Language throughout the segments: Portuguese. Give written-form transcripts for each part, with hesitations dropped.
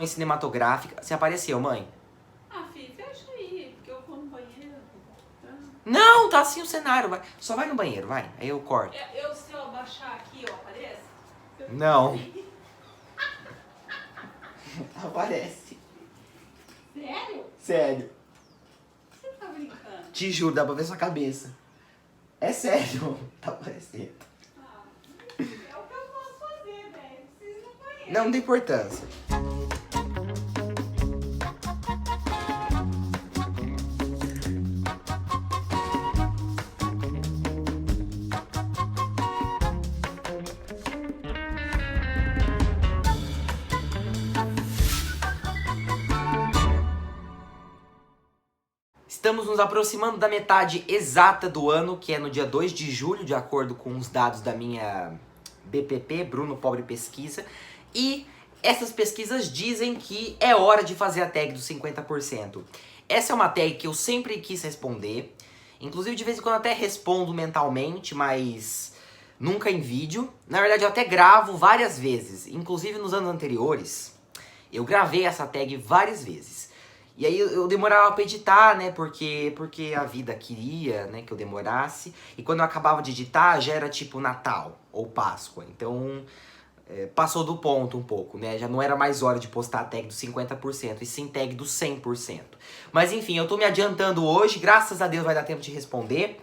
cinematográfica. Você apareceu, mãe? Ah, filho, fecha aí, porque eu vou no banheiro. Tá? Não, tá assim o cenário. Vai. Só vai no banheiro, vai. Aí eu corto. Se eu abaixar aqui, ó, aparece? Não. Aparece. Sério? Sério. Você tá brincando? Te juro, dá pra ver sua cabeça. É sério. Tá aparecendo. Ah, é o que eu posso fazer, velho. Eu preciso ir no banheiro. Não tem importância. Estamos nos aproximando da metade exata do ano, que é no dia 2 de julho, de acordo com os dados da minha BPP, Bruno Pobre Pesquisa. E essas pesquisas dizem que é hora de fazer a tag dos 50%. Essa é uma tag que eu sempre quis responder. Inclusive, de vez em quando até respondo mentalmente, mas nunca em vídeo. Na verdade, eu até gravo várias vezes. Inclusive, nos anos anteriores, eu gravei essa tag várias vezes. E aí eu demorava pra editar, né, porque a vida queria, né, que eu demorasse. E quando eu acabava de editar, já era tipo Natal ou Páscoa. Então, passou do ponto um pouco, né, já não era mais hora de postar a tag dos 50%, e sim tag dos 100%. Mas enfim, eu tô me adiantando hoje, graças a Deus vai dar tempo de responder.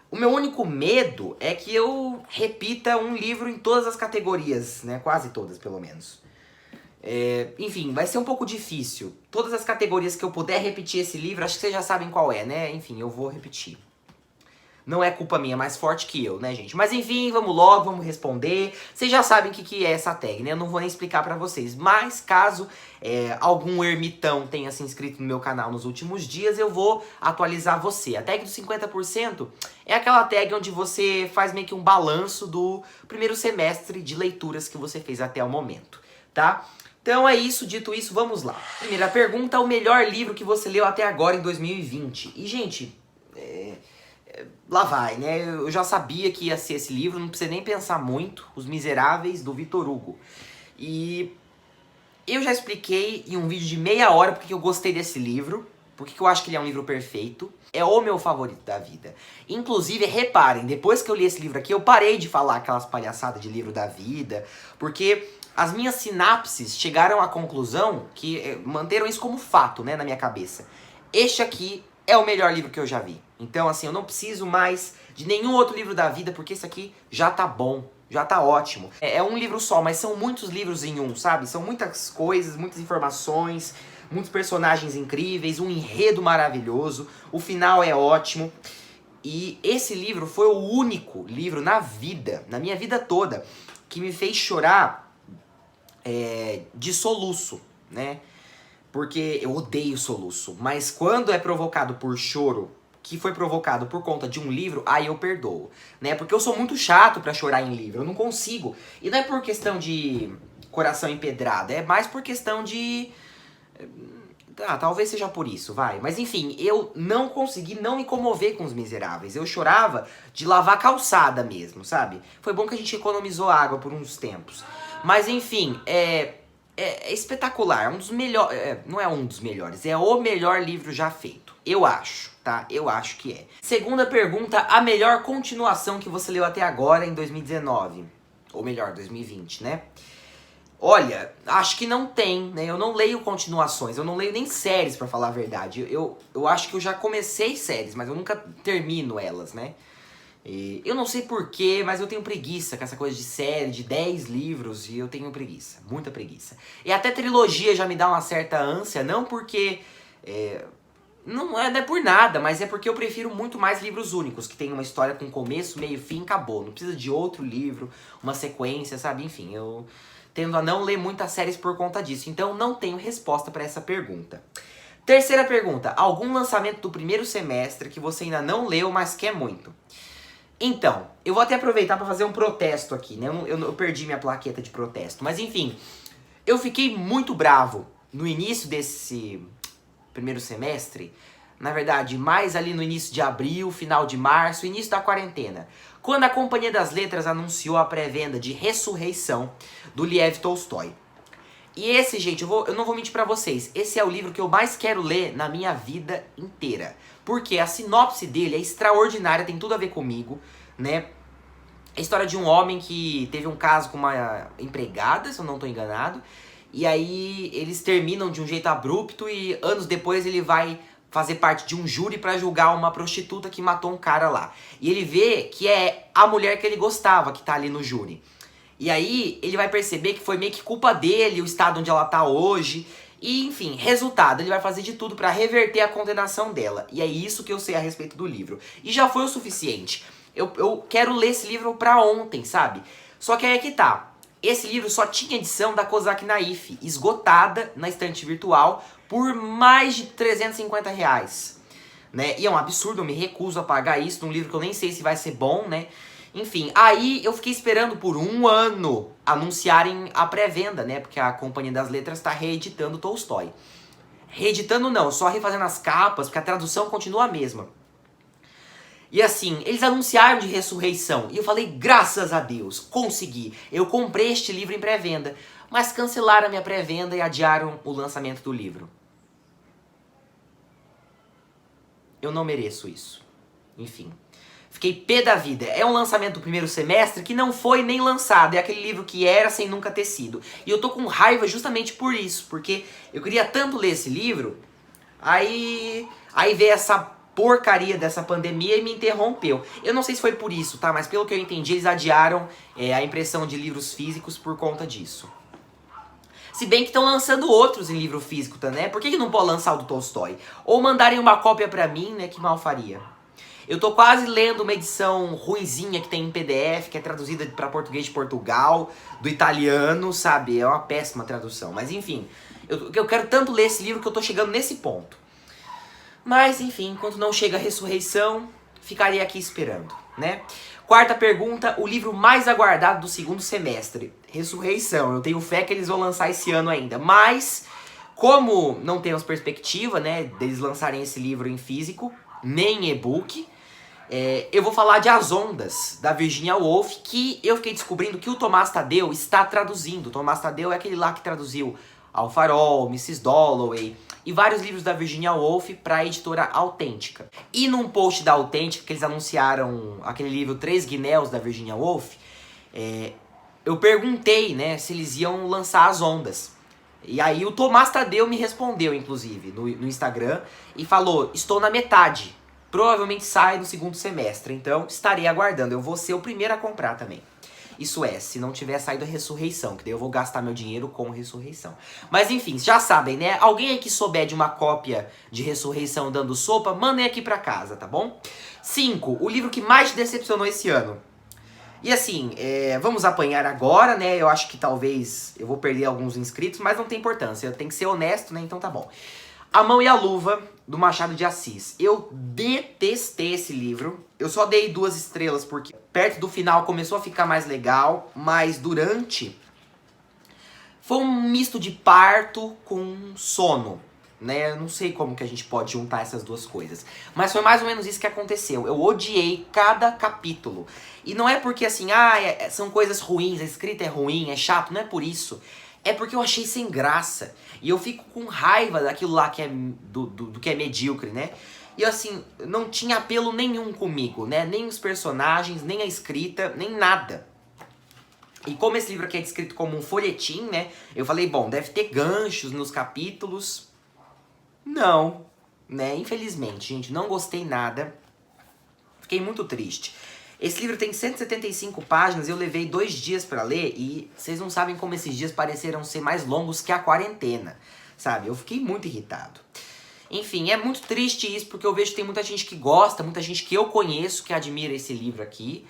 O meu único medo é que eu repita um livro em todas as categorias, né, quase todas pelo menos. Enfim, vai ser um pouco difícil. Todas as categorias que eu puder repetir esse livro, acho que vocês já sabem qual é, né? Enfim, eu vou repetir. Não é culpa minha, é mais forte que eu, né, gente? Mas enfim, vamos logo, vamos responder. Vocês já sabem o que é essa tag, né? Eu não vou nem explicar pra vocês. Mas caso algum ermitão tenha se inscrito no meu canal nos últimos dias, eu vou atualizar você. A tag dos 50% é aquela tag onde você faz meio que um balanço do primeiro semestre de leituras que você fez até o momento, tá? Então é isso, dito isso, vamos lá. Primeira pergunta, o melhor livro que você leu até agora em 2020? E, gente, lá vai, né? Eu já sabia que ia ser esse livro, não precisa nem pensar muito. Os Miseráveis, do Victor Hugo. E eu já expliquei em um vídeo de meia hora porque eu gostei desse livro, porque eu acho que ele é um livro perfeito. É o meu favorito da vida. Inclusive, reparem, depois que eu li esse livro aqui, eu parei de falar aquelas palhaçadas de livro da vida, porque as minhas sinapses chegaram à conclusão que manteram isso como fato, né, na minha cabeça. Este aqui é o melhor livro que eu já vi. Então, assim, eu não preciso mais de nenhum outro livro da vida, porque esse aqui já tá bom, já tá ótimo. É um livro só, mas são muitos livros em um, sabe? São muitas coisas, muitas informações, muitos personagens incríveis, um enredo maravilhoso, o final é ótimo. E esse livro foi o único livro na vida, na minha vida toda, que me fez chorar de soluço, né? Porque eu odeio soluço, mas quando é provocado por choro, que foi provocado por conta de um livro, aí eu perdoo, né? Porque eu sou muito chato pra chorar em livro, eu não consigo. E não é por questão de coração empedrado, é mais por questão de... talvez seja por isso, vai. Mas enfim, eu não consegui não me comover com Os Miseráveis. Eu chorava de lavar calçada mesmo, sabe? Foi bom que a gente economizou água por uns tempos. Mas enfim, é espetacular, é um dos melhores, não é um dos melhores, é o melhor livro já feito, eu acho, tá? Eu acho que é. Segunda pergunta, a melhor continuação que você leu até agora em 2019, ou melhor, 2020, né? Olha, acho que não tem, né? Eu não leio continuações, eu não leio nem séries, pra falar a verdade. Eu acho que eu já comecei séries, mas eu nunca termino elas, né? E eu não sei porquê, mas eu tenho preguiça com essa coisa de série, de 10 livros, e eu tenho preguiça, muita preguiça. E até trilogia já me dá uma certa ânsia, não porque... não é por nada, mas é porque eu prefiro muito mais livros únicos, que tem uma história com começo, meio, fim, acabou. Não precisa de outro livro, uma sequência, sabe? Enfim, eu tendo a não ler muitas séries por conta disso, então não tenho resposta pra essa pergunta. Terceira pergunta, algum lançamento do primeiro semestre que você ainda não leu, mas quer muito? Então, eu vou até aproveitar para fazer um protesto aqui, né? Eu perdi minha plaqueta de protesto. Mas enfim, eu fiquei muito bravo no início desse primeiro semestre. Na verdade, mais ali no início de abril, final de março, início da quarentena. Quando a Companhia das Letras anunciou a pré-venda de Ressurreição, do Lev Tolstói. E esse, gente, eu não vou mentir pra vocês, esse é o livro que eu mais quero ler na minha vida inteira. Porque a sinopse dele é extraordinária, tem tudo a ver comigo, né? É a história de um homem que teve um caso com uma empregada, se eu não tô enganado. E aí eles terminam de um jeito abrupto e anos depois ele vai fazer parte de um júri pra julgar uma prostituta que matou um cara lá. E ele vê que é a mulher que ele gostava que tá ali no júri. E aí ele vai perceber que foi meio que culpa dele o estado onde ela tá hoje. E enfim, resultado, ele vai fazer de tudo pra reverter a condenação dela. E é isso que eu sei a respeito do livro. E já foi o suficiente. Eu quero ler esse livro pra ontem, sabe? Só que aí é que tá. Esse livro só tinha edição da Kozak Naif, esgotada na estante virtual por mais de 350 reais. Né? E é um absurdo, eu me recuso a pagar isso num livro que eu nem sei se vai ser bom, né? Enfim, aí eu fiquei esperando por um ano anunciarem a pré-venda, né? Porque a Companhia das Letras está reeditando Tolstói. Reeditando não, só refazendo as capas, porque a tradução continua a mesma. E assim, eles anunciaram de ressurreição. E eu falei, graças a Deus, consegui. Eu comprei este livro em pré-venda. Mas cancelaram a minha pré-venda e adiaram o lançamento do livro. Eu não mereço isso. Enfim. Fiquei pé da vida. É um lançamento do primeiro semestre que não foi nem lançado. É aquele livro que era sem nunca ter sido. E eu tô com raiva justamente por isso. Porque eu queria tanto ler esse livro. Aí veio essa porcaria dessa pandemia e me interrompeu. Eu não sei se foi por isso, tá? Mas pelo que eu entendi, eles adiaram a impressão de livros físicos por conta disso. Se bem que estão lançando outros em livro físico, tá, né? Por que não pode lançar o do Tolstói? Ou mandarem uma cópia pra mim, né? Que mal faria. Eu tô quase lendo uma edição ruinzinha que tem em PDF, que é traduzida pra português de Portugal, do italiano, sabe? É uma péssima tradução. Mas enfim, eu quero tanto ler esse livro que eu tô chegando nesse ponto. Mas, enfim, enquanto não chega a ressurreição, ficarei aqui esperando, né? Quarta pergunta, o livro mais aguardado do segundo semestre. Ressurreição, eu tenho fé que eles vão lançar esse ano ainda. Mas, como não temos perspectiva, né, deles lançarem esse livro em físico, nem em e-book, eu vou falar de As Ondas, da Virginia Woolf, que eu fiquei descobrindo que o Tomás Tadeu está traduzindo. O Tomás Tadeu é aquele lá que traduziu Ao Farol, Mrs. Dalloway e vários livros da Virginia Woolf para a editora Autêntica. E num post da Autêntica, que eles anunciaram aquele livro Três Guinéus da Virginia Woolf, eu perguntei, né, se eles iam lançar As Ondas. E aí o Tomás Tadeu me respondeu, inclusive, no Instagram, e falou, estou na metade. Provavelmente sai no segundo semestre, então estarei aguardando. Eu vou ser o primeiro a comprar também. Isso é, se não tiver saído a ressurreição, que daí eu vou gastar meu dinheiro com ressurreição. Mas enfim, já sabem, né? Alguém aí que souber de uma cópia de ressurreição dando sopa, mandem aqui pra casa, tá bom? 5. O livro que mais te decepcionou esse ano. E assim, vamos apanhar agora, né? Eu acho que talvez eu vou perder alguns inscritos, mas não tem importância. Eu tenho que ser honesto, né? Então tá bom. A Mão e a Luva, do Machado de Assis. Eu detestei esse livro. Eu só dei 2 estrelas porque perto do final começou a ficar mais legal, mas durante foi um misto de parto com sono, né? Eu não sei como que a gente pode juntar essas duas coisas. Mas foi mais ou menos isso que aconteceu. Eu odiei cada capítulo. E não é porque assim, são coisas ruins, a escrita é ruim, é chato, não é por isso. É porque eu achei sem graça. E eu fico com raiva daquilo lá que é do que é medíocre, né? E assim, não tinha apelo nenhum comigo, né? Nem os personagens, nem a escrita, nem nada. E como esse livro aqui é descrito como um folhetim, né? Eu falei, bom, deve ter ganchos nos capítulos. Não, né? Infelizmente, gente, não gostei nada. Fiquei muito triste. Esse livro tem 175 páginas, eu levei 2 dias pra ler e vocês não sabem como esses dias pareceram ser mais longos que a quarentena, sabe? Eu fiquei muito irritado. Enfim, é muito triste isso, porque eu vejo que tem muita gente que gosta, muita gente que eu conheço que admira esse livro aqui.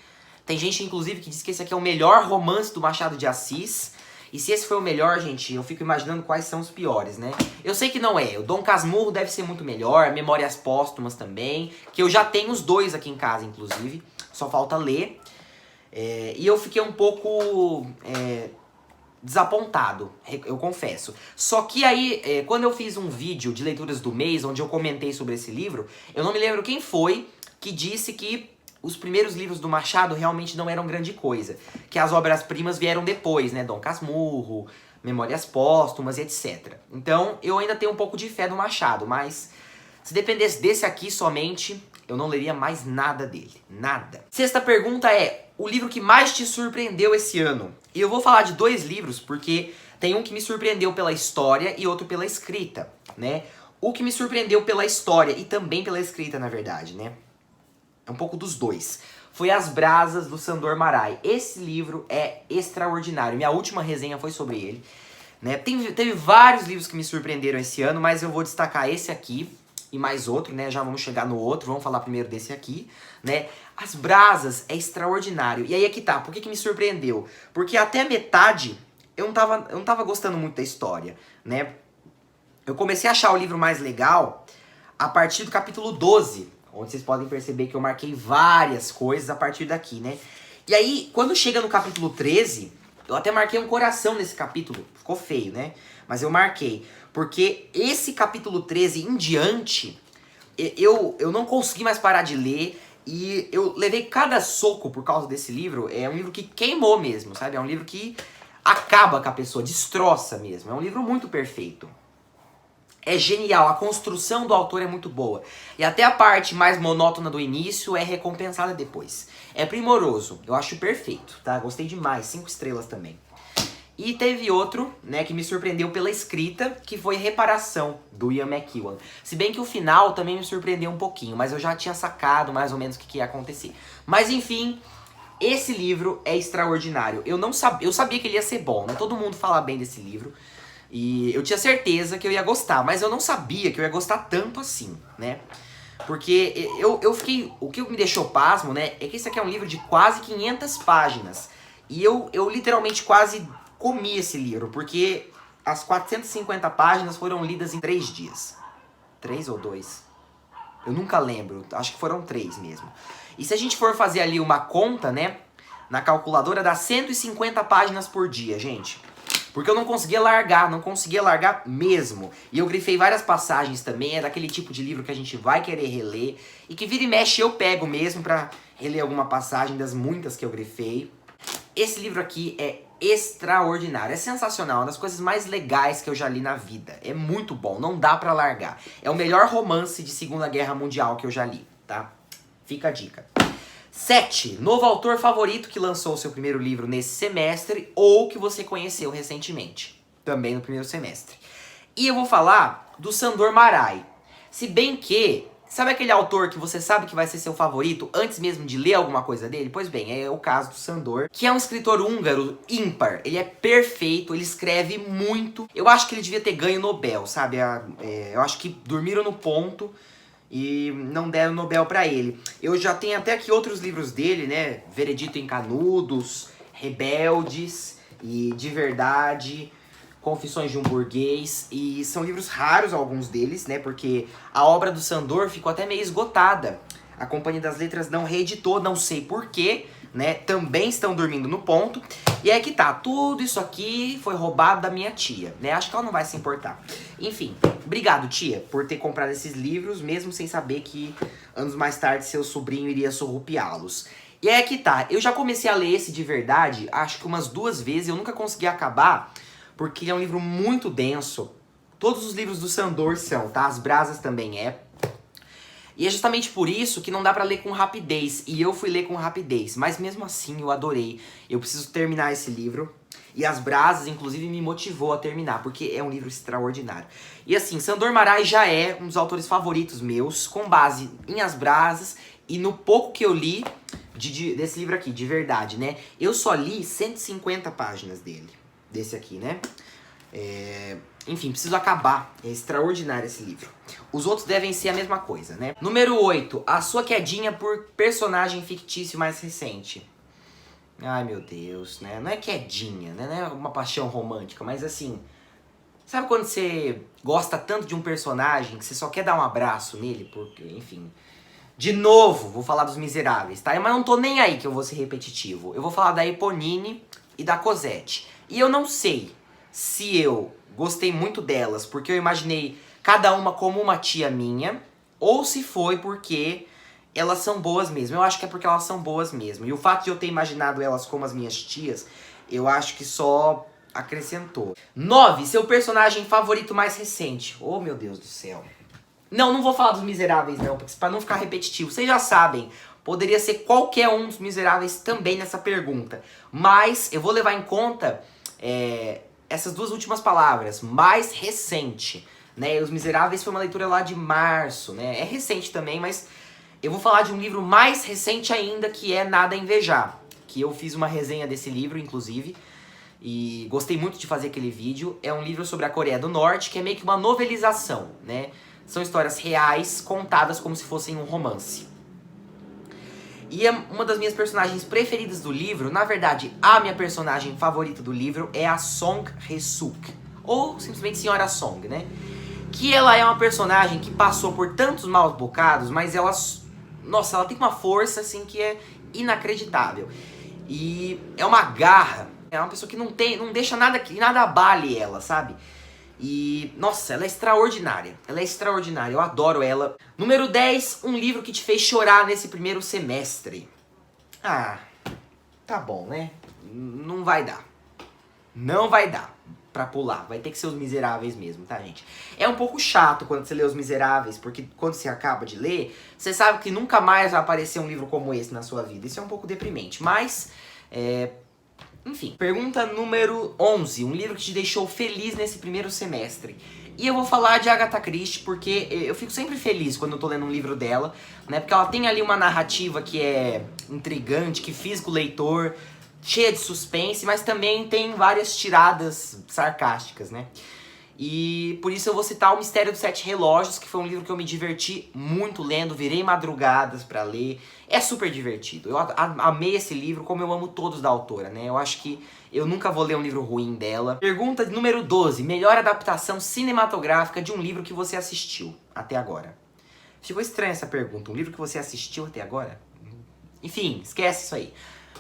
Tem gente, inclusive, que diz que esse aqui é o melhor romance do Machado de Assis. E se esse foi o melhor, gente, eu fico imaginando quais são os piores, né? Eu sei que não é. O Dom Casmurro deve ser muito melhor, Memórias Póstumas também, que eu já tenho os 2 aqui em casa, inclusive. Só falta ler. E eu fiquei um pouco desapontado, eu confesso. Só que aí, quando eu fiz um vídeo de leituras do mês, onde eu comentei sobre esse livro, eu não me lembro quem foi que disse que os primeiros livros do Machado realmente não eram grande coisa. Que as obras-primas vieram depois, né? Dom Casmurro, Memórias Póstumas, etc. Então, eu ainda tenho um pouco de fé no Machado, mas se dependesse desse aqui somente, eu não leria mais nada dele. Nada. Sexta pergunta é, o livro que mais te surpreendeu esse ano? E eu vou falar de 2 livros, porque tem um que me surpreendeu pela história e outro pela escrita, né? O que me surpreendeu pela história e também pela escrita, na verdade, né? É um pouco dos dois. Foi As Brasas, do Sandor Márai. Esse livro é extraordinário. Minha última resenha foi sobre ele, né? Teve vários livros que me surpreenderam esse ano, mas eu vou destacar esse aqui e mais outro, né? Já vamos chegar no outro, vamos falar primeiro desse aqui, né? As Brasas é extraordinário. E aí é que tá, por que me surpreendeu? Porque até a metade eu não tava gostando muito da história, né? Eu comecei a achar o livro mais legal a partir do capítulo 12, onde vocês podem perceber que eu marquei várias coisas a partir daqui, né? E aí, quando chega no capítulo 13, eu até marquei um coração nesse capítulo. Ficou feio, né? Mas eu marquei. Porque esse capítulo 13 em diante, eu não consegui mais parar de ler. E eu levei cada soco por causa desse livro. É um livro que queimou mesmo, sabe? É um livro que acaba com a pessoa, destroça mesmo. É um livro muito perfeito. É genial, a construção do autor é muito boa. E até a parte mais monótona do início é recompensada depois. É primoroso, eu acho perfeito, tá? Gostei demais, 5 estrelas também. E teve outro, né, que me surpreendeu pela escrita, que foi Reparação, do Ian McEwan. Se bem que o final também me surpreendeu um pouquinho, mas eu já tinha sacado mais ou menos o que ia acontecer. Mas enfim, esse livro é extraordinário. Eu sabia que ele ia ser bom, né? Todo mundo fala bem desse livro. E eu tinha certeza que eu ia gostar, mas eu não sabia que eu ia gostar tanto assim, né? Porque eu fiquei... O que me deixou pasmo, né? É que esse aqui é um livro de quase 500 páginas. E eu literalmente quase comi esse livro, porque as 450 páginas foram lidas em 3 dias. 3 ou 2? Eu nunca lembro, acho que foram 3 mesmo. E se a gente for fazer ali uma conta, né? Na calculadora dá 150 páginas por dia, gente. Porque eu não conseguia largar mesmo. E eu grifei várias passagens também, é daquele tipo de livro que a gente vai querer reler. E que vira e mexe eu pego mesmo pra reler alguma passagem das muitas que eu grifei. Esse livro aqui é extraordinário, é sensacional, uma das coisas mais legais que eu já li na vida. É muito bom, não dá pra largar. É o melhor romance de Segunda Guerra Mundial que eu já li, tá? Fica a dica. 7. Novo autor favorito que lançou o seu primeiro livro nesse semestre ou que você conheceu recentemente, também no primeiro semestre. E eu vou falar do Sandor Márai. Se bem que, sabe aquele autor que você sabe que vai ser seu favorito antes mesmo de ler alguma coisa dele? Pois bem, é o caso do Sandor, que é um escritor húngaro ímpar. Ele é perfeito, ele escreve muito. Eu acho que ele devia ter ganho Nobel, sabe? Eu acho que dormiram no ponto e não deram Nobel pra ele. Eu já tenho até aqui outros livros dele, né? Veredito em Canudos, Rebeldes e De Verdade, Confissões de um Burguês. E são livros raros alguns deles, né? Porque a obra do Sandor ficou até meio esgotada. A Companhia das Letras não reeditou, não sei porquê, né? Também estão dormindo no ponto. E é que tá, tudo isso aqui foi roubado da minha tia, né? Acho que ela não vai se importar. Enfim, obrigado, tia, por ter comprado esses livros, mesmo sem saber que anos mais tarde seu sobrinho iria surrupiá-los. E é que tá, eu já comecei a ler esse De Verdade, acho que umas 2 vezes, eu nunca consegui acabar, porque é um livro muito denso. Todos os livros do Sandor são, tá? As Brasas também é. E é justamente por isso que não dá pra ler com rapidez. E eu fui ler com rapidez. Mas mesmo assim eu adorei. Eu preciso terminar esse livro. E As Brasas, inclusive, me motivou a terminar. Porque é um livro extraordinário. E assim, Sandor Márai já é um dos autores favoritos meus. Com base em As Brasas. E no pouco que eu li desse livro aqui, De Verdade, né? Eu só li 150 páginas dele. Desse aqui, né? Enfim, preciso acabar. É extraordinário esse livro. Os outros devem ser a mesma coisa, né? Número 8. A sua quedinha por personagem fictício mais recente. Ai, meu Deus, né? Não é quedinha, né? Não é uma paixão romântica, mas assim... Sabe quando você gosta tanto de um personagem que você só quer dar um abraço nele? Porque, enfim... De novo, vou falar dos Miseráveis, tá? Mas não tô nem aí que eu vou ser repetitivo. Eu vou falar da Eponine e da Cosette. E eu não sei se eu gostei muito delas porque eu imaginei cada uma como uma tia minha, ou se foi porque elas são boas mesmo. Eu acho que é porque elas são boas mesmo. E o fato de eu ter imaginado elas como as minhas tias, eu acho que só acrescentou. 9. Seu personagem favorito mais recente. Oh, meu Deus do céu. Não vou falar dos Miseráveis, não, pra não ficar repetitivo. Vocês já sabem, poderia ser qualquer um dos Miseráveis também nessa pergunta. Mas eu vou levar em conta essas duas últimas palavras. Mais recente, né? Os Miseráveis foi uma leitura lá de março, né? É recente também, mas eu vou falar de um livro mais recente ainda, que é Nada a Invejar. Que eu fiz uma resenha desse livro, inclusive. E gostei muito de fazer aquele vídeo. É um livro sobre a Coreia do Norte, que é meio que uma novelização, né? São histórias reais, contadas como se fossem um romance. E uma das minhas personagens preferidas do livro, na verdade, a minha personagem favorita do livro é a Song Hye-suk, ou simplesmente Senhora Song, né? Que ela é uma personagem que passou por tantos maus bocados, mas ela, nossa, ela tem uma força assim que é inacreditável. E é uma garra, é uma pessoa que não deixa nada que nada abale ela, sabe? E, nossa, ela é extraordinária. Ela é extraordinária, eu adoro ela. Número 10, um livro que te fez chorar nesse primeiro semestre. Ah, tá bom, né? Não vai dar. Não vai dar pra pular. Vai ter que ser Os Miseráveis mesmo, tá, gente? É um pouco chato quando você lê Os Miseráveis, porque quando você acaba de ler, você sabe que nunca mais vai aparecer um livro como esse na sua vida. Isso é um pouco deprimente, mas... Enfim, pergunta número 11, um livro que te deixou feliz nesse primeiro semestre. E eu vou falar de Agatha Christie porque eu fico sempre feliz quando eu tô lendo um livro dela, né? Porque ela tem ali uma narrativa que é intrigante, que fisga o leitor, cheia de suspense, mas também tem várias tiradas sarcásticas, né? E por isso eu vou citar O Mistério dos Sete Relógios, que foi um livro que eu me diverti muito lendo, virei madrugadas pra ler. É super divertido. Eu amei esse livro, como eu amo todos da autora, né? Eu acho que eu nunca vou ler um livro ruim dela. Pergunta número 12. Melhor adaptação cinematográfica de um livro que você assistiu até agora. Ficou estranha essa pergunta. Um livro que você assistiu até agora? Enfim, esquece isso aí.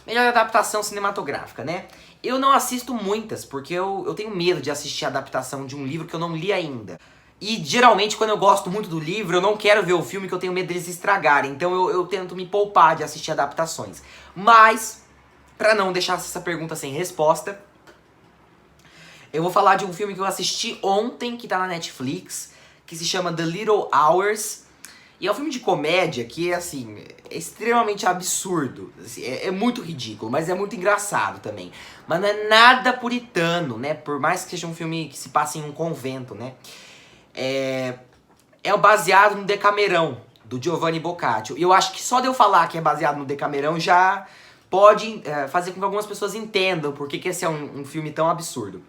Melhor adaptação cinematográfica, né? Eu não assisto muitas, porque eu tenho medo de assistir a adaptação de um livro que eu não li ainda. E geralmente quando eu gosto muito do livro, eu não quero ver o filme que eu tenho medo deles estragarem. Então eu tento me poupar de assistir adaptações. Mas, pra não deixar essa pergunta sem resposta, eu vou falar de um filme que eu assisti ontem, que tá na Netflix, que se chama The Little Hours. E é um filme de comédia que, assim, é extremamente absurdo. Assim, é muito ridículo, mas é muito engraçado também. Mas não é nada puritano, né? Por mais que seja um filme que se passe em um convento, né? É baseado no Decamerão, do Giovanni Boccaccio. E eu acho que só de eu falar que é baseado no Decamerão já pode fazer com que algumas pessoas entendam por que esse é um filme tão absurdo.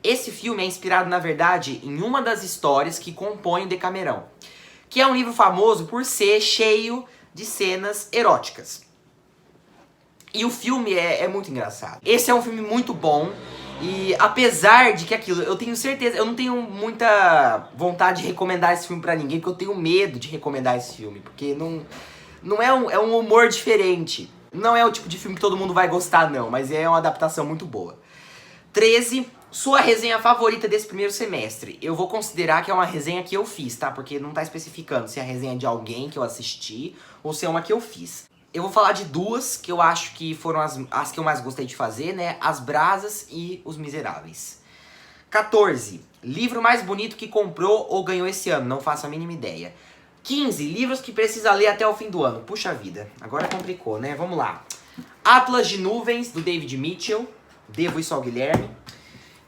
Esse filme é inspirado, na verdade, em uma das histórias que compõem o Decamerão, que é um livro famoso por ser cheio de cenas eróticas. E o filme é muito engraçado. Esse é um filme muito bom. E apesar de que aquilo, eu tenho certeza, eu não tenho muita vontade de recomendar esse filme pra ninguém, porque eu tenho medo de recomendar esse filme, porque não é um humor diferente. Não é o tipo de filme que todo mundo vai gostar, não, mas é uma adaptação muito boa. 13, sua resenha favorita desse primeiro semestre. Eu vou considerar que é uma resenha que eu fiz, tá? Porque não tá especificando se é a resenha de alguém que eu assisti ou se é uma que eu fiz. Eu vou falar de duas que eu acho que foram as que eu mais gostei de fazer, né? As Brasas e Os Miseráveis. 14. Livro mais bonito que comprou ou ganhou esse ano. Não faço a mínima ideia. 15. Livros que precisa ler até o fim do ano. Puxa vida, agora complicou, né? Vamos lá. Atlas de Nuvens, do David Mitchell. Devo isso ao Guilherme.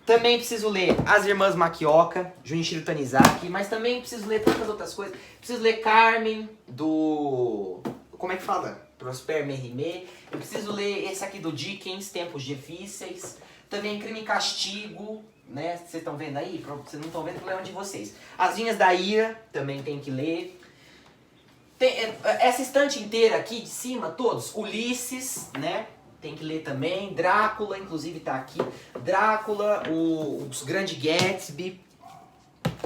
Também preciso ler As Irmãs Makioka, Junichiro Tanizaki. Mas também preciso ler tantas outras coisas. Preciso ler Carmen, do... Como é que fala? Prosper Mérimée. Eu preciso ler esse aqui do Dickens, Tempos Difíceis. Também Crime e Castigo, né? Vocês estão vendo aí? Vocês não estão vendo, problema de vocês. As Vinhas da Ira, também tem que ler. Essa estante inteira aqui de cima, todos. Ulisses, né? Tem que ler também. Drácula, inclusive tá aqui. Drácula, os Grande Gatsby.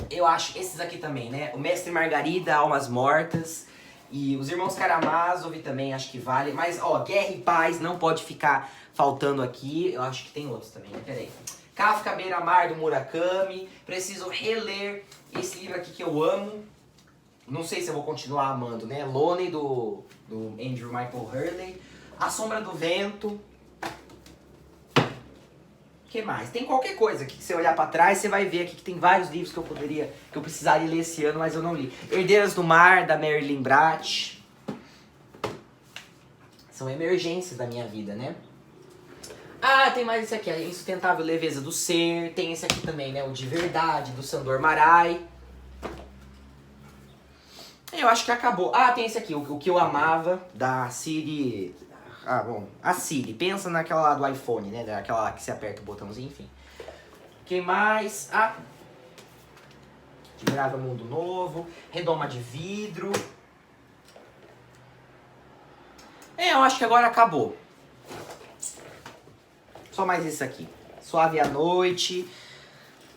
Eu acho esses aqui também, né? O Mestre Margarida, Almas Mortas. E os Irmãos Karamazov também acho que vale. Mas, ó, Guerra e Paz não pode ficar faltando aqui. Eu acho que tem outros também, né? Peraí. Kafka Beira-Mar, do Murakami. Preciso reler esse livro aqui que eu amo. Não sei se eu vou continuar amando, né? Loney, do Andrew Michael Hurley. A Sombra do Vento. O que mais? Tem qualquer coisa aqui que você olhar pra trás, você vai ver aqui que tem vários livros que eu precisaria ler esse ano, mas eu não li. Herdeiras do Mar, da Marilyn Brat. São emergências da minha vida, né? Ah, tem mais esse aqui, A Insustentável Leveza do Ser. Tem esse aqui também, né? O De Verdade, do Sandor Marai. Eu acho que acabou. Ah, tem esse aqui, o que eu amava, da Siri. Ah, bom. A Siri. Pensa naquela lá do iPhone, né? Daquela lá que você aperta o botãozinho, enfim. Que mais? Ah. Admirável Mundo Novo. Redoma de Vidro. Eu acho que agora acabou. Só mais esse aqui. Suave à Noite.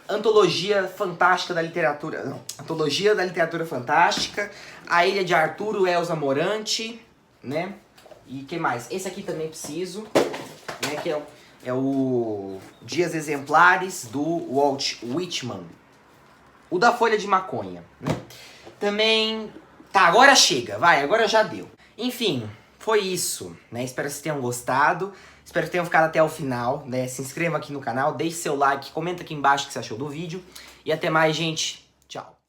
Antologia Fantástica da Literatura... Não, Antologia da Literatura Fantástica. A Ilha de Arturo Elza Morante, né? E que mais? Esse aqui também preciso, né? Que é o Dias Exemplares do Walt Whitman. O da Folha de Maconha, né? Também... Tá, agora chega. Vai, agora já deu. Enfim, foi isso, né? Espero que vocês tenham gostado. Espero que tenham ficado até o final, né? Se inscreva aqui no canal, deixe seu like, comenta aqui embaixo o que você achou do vídeo. E até mais, gente. Tchau.